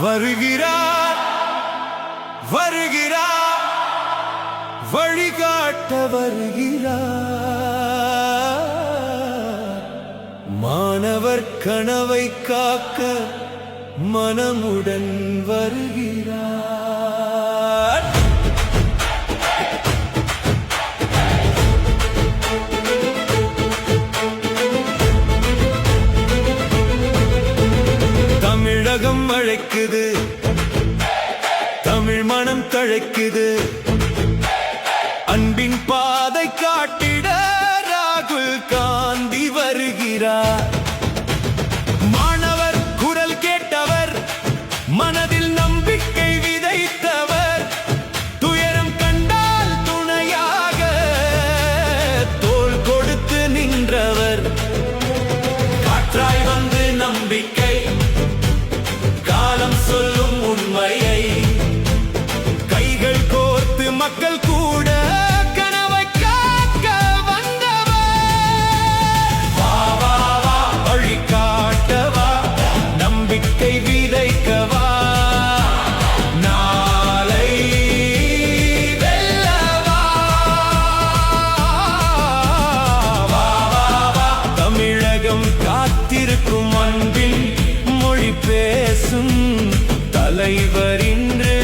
வருகிறார் வருகிறார் வழிகாட்ட வருகிறார் மாணவர் கனவை காக்க மனமுடன் வருகிறார். தமிழகம் அழைக்குது, தமிழ் மனம் தழைக்குது, அன்பின் பாதை காட்டிட ராகுல் காந்தி வருகிறார். மாணவர் குரல் கேட்டவர், மனதில் நம்பிக்கை விதைத்தவர், துயரம் கண்டால் துணையாக தோள் கொடுத்து நின்றவர். காற்றாய் வந்து நம்பிக்கை, காலம் சொல்லும் உண்மையை கைகள் கோர்த்து மக்கள் கூட கனவை காக்க வந்தவர். வா வா வா வழி காட்டவா, நம்பிக்கை விதைக்கவா, நாளை வெல்லவா. வா வா வா தமிழகம் காத்திருக்கும் அன்பின் மொழி பேசும் தலைவர் இன்று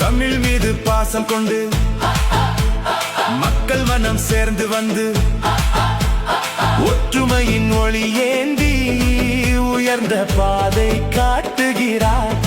தமிழ் மீது பாசம் கொண்டு மக்கள் மனம் சேர்ந்து வந்து ஒற்றுமையின் ஒளி ஏந்தி உயர்ந்த பாதை காட்டுகிறார்.